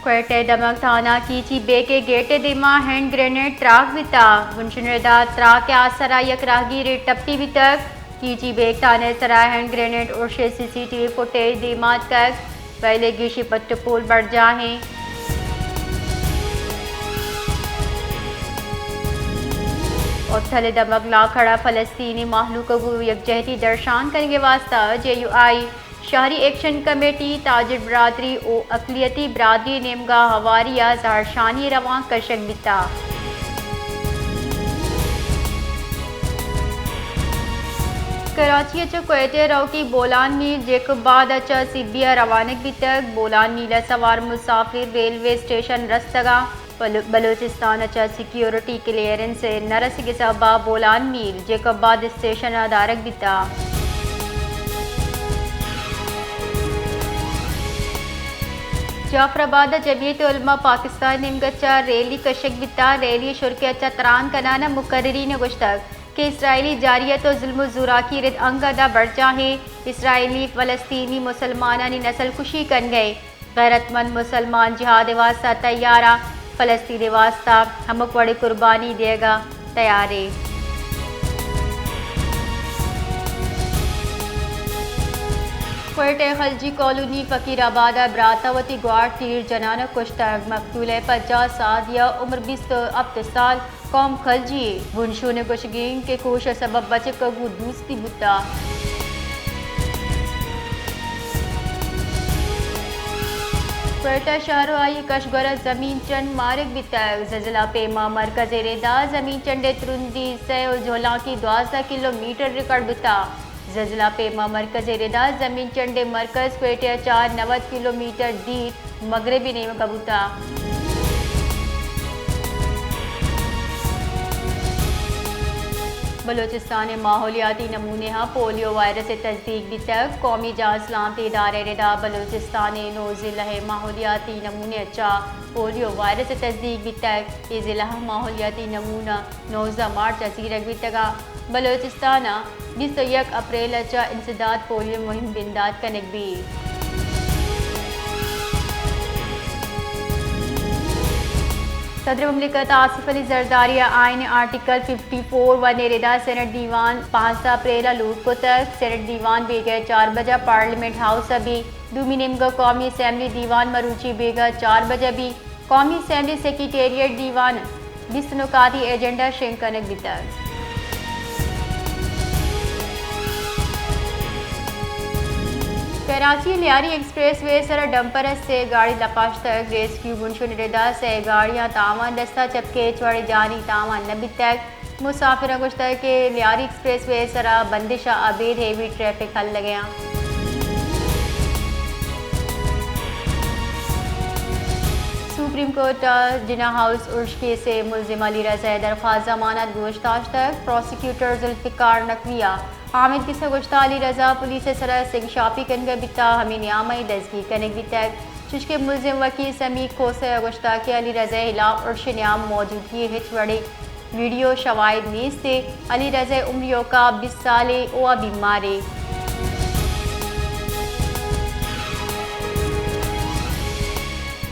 क्वेटे दमक थाना कीची बेके गेटे दिमा hand grenade truck बिता गुनशुनदा ट्राक आसरा यक राहगीर टप्पी बितक कीची बेक थाने सरा हैंड ग्रेनेड और सीसीटीवी फुटेज दिमात तक पहले गिशी पट्ट पुल बढ़ जाए और थले दमक ला खड़ा फलस्तीनी महलूक को यकजहती दर्शान करने वास्ता JUI शहरी एक्शन कमेटी ताजिर बरादरी और अकलियती बरादरी नेमगा हवारिया जहरशानी रवां कशक बिता कराची अचा क्वेटे रौकी बोलान मील जेक बाद अचा सिबिया रवानक बितक बोलान मीला सवार मुसाफिर रेलवे स्टेशन रस्तगा बलूचिस्तान अचा सिक्योरिटी क्लियरेंस से नरस के सबा बोलान मील जेक बाद स्टेशन अदारक बिता जाफराबाद जमीयत उलमा पाकिस्तान निमगचा रैली कशक बिता रैली शुरकियचा तरान कनाना मुकर्रीन गुश्तक के इसराइली जारियत और जुल्म जुरा की रिद अंगदा बढ़ चाहे इसराइली फ़लस्तीनी मुसलमाना ने नस्ल कुशी कर गए गैरतमंद मुसलमान जिहाद वास्ता तैयारा फ़लस्तीनी वास्ता हम बड़ी कुर्बानी देगा तैयारे क्वेटे खलजी कॉलोनी फ़कीराबाद बरातावती ग्वार तीर जनाना कुश्तक मकतूल 50 सादिया उम्र 20 साल कौम खलजी बुनशु ने कुशगिंग के कोश सबब बचे कगू दूसरी बुता क्वेटा शहर आई कशगरा जमीन चंद मारिक बितक जजला पेमा मरकज रेदा जमीन चंडे तुरुंदी से झोला की 12 किलोमीटर रिकॉर्ड बिता जजला पेमा मरकज रेदा जमीन चंडे मरकज क्वेटिया 490 किलोमीटर दीर मगरबी नेम कबूता बलूचिस्तान माहौलियाती नमूने पोलियो वायरस से तस्दीक भी तक कौमी जांच सलामती इदारे रेदा बलूचिस्तान नो ज़िला माहौलियाती नमूने अच्छा पोलियो वायरस से तस्दीक भी तक ये ज़िला माहौलियाती नमूना 19 मार्च अजीरक भी तक बलूचिस्तान 21 अप्रैल अच्छा इंसदाद पोलियो मुहिम बिंदाद कनक भी सदर मुमलिकत आसिफ अली जरदारी आइन आर्टिकल 54 व नेरेदा सेनेट दीवान 5 अप्रैल लूट को तक सेनेट दीवान बेगा 4 बजे पार्लियामेंट हाउस अभी दूमी निमगा कौमी असम्बली दीवान मरूची बेगा 4 बजे भी कौमी असम्बली सेक्रेटेरिएट दीवान बिस्तनुकाती एजेंडा शेंकनक बितर Karachi Lyari express way sir dumper से गाड़ी लपाश तक रेस्क्यू बुनशु निरेदा से गाड़ियाँ तावान दस्ता चपके चौड़ी जानी तावान नबी तक मुसाफिर गुश्तर के लियारी एक्सप्रेस वे सरा बंदिशा अबेद हेवी ट्रैफिक हल लगे सुप्रीम कोर्ट जिना हाउस उर्शके से मुलजिम अली रज़ा दरख्वास्त जमानत गुज़श्ता तक प्रोसिक्यूटर जुल्फ़िकार नकविया हामिद की सगुश्ता अली रज़ा पुलिस सरा सिंह शापी कनगा बिता हमें नियामई दजगी कनक भी तक चुशके मुलजिम वकील समी खोसे अगुश्ता के अली रज़ा हिलाफ उर्श नियाम मौजूदगी हिच बड़े वीडियो शवाहिद नीस थे अली रज़ा उम्रियों का 20 साले ओआ बीमारे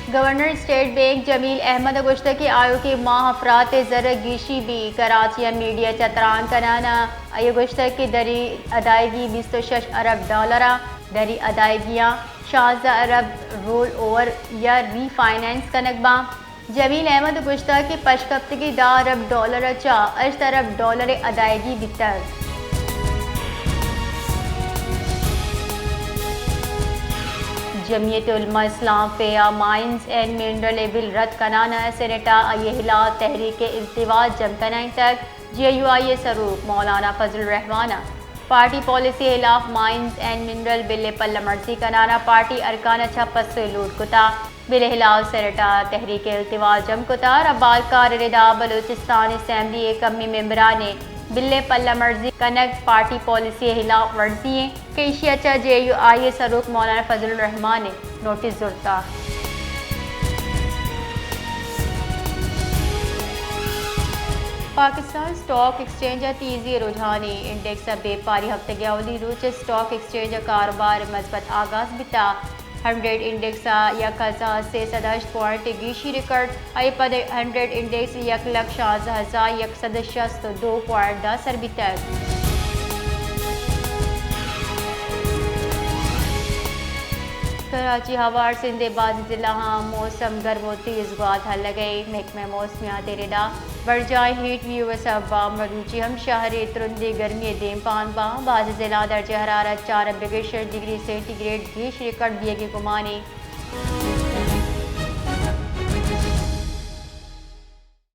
governor state bank Jamil Ahmad गुश्त की आयु के माह अफरात ज़र गिशी भी कराची मीडिया चतरान कराना आयु गुश्त की दरी अदायगी 26 अरब डॉलर दरी अदायगियाँ 16 अरब रोल ओवर या रीफाइनेंस का नकबा जमील अहमद गुश्त की पशकफ्तगी 10 अरब डॉलर चा 8 अरब डॉलर अदायगी बितर जमीयत उलमा इस्लाम फेया माइंस एंड मिनरल बिल रद्द कराना सेनेटा ये हिला तहरीक इल्तिवाज जमकनाई तक JUI सरूफ मौलाना फजल रहमाना पार्टी पॉलिसी खिलाफ माइंस एंड मिनरल बिल पल्ला मर्जी कराना पार्टी अरकान छपस लूट कुता बिल हिलाफ सेनेटा तहरीक इल्तिवाज जम कुता रबाल कार रिदा बलूचिस्तान असम्बली कमी मेम्बरान ने बिल्ले पल्ला मर्जी कनक पार्टी पॉलिसी खिलाफ वर्जी केशिया JUI सरूख मौलाना फजल रहमान ने नोटिस जुर्ता पाकिस्तान स्टॉक एक्सचेंज तेजी रुझानी इंडेक्स बेपारी हफ्ते गवली रूच स्टॉक एक्सचेंज कारोबार मजबत आगाज बिता 100 इंडेक्स 1000 से 17 पॉइंट गीशी रिकॉर्ड आई पद 100 इंडेक्स 1,16,162 पॉइंट 10 अरबी तक। कराची हवार सिंधेबाद जिला मौसम गर्म तेज गुआत हल गई महकमे मौसमियात रेडा बढ़ जाए हीट व्यू सबा मरूची हम शहरी तुरंदी गर्मी देम पान बाज जिला दर्ज हरारत 4 डिग्री सेंटीग्रेड गीश रिकॉर्ड दिए गए गुमानी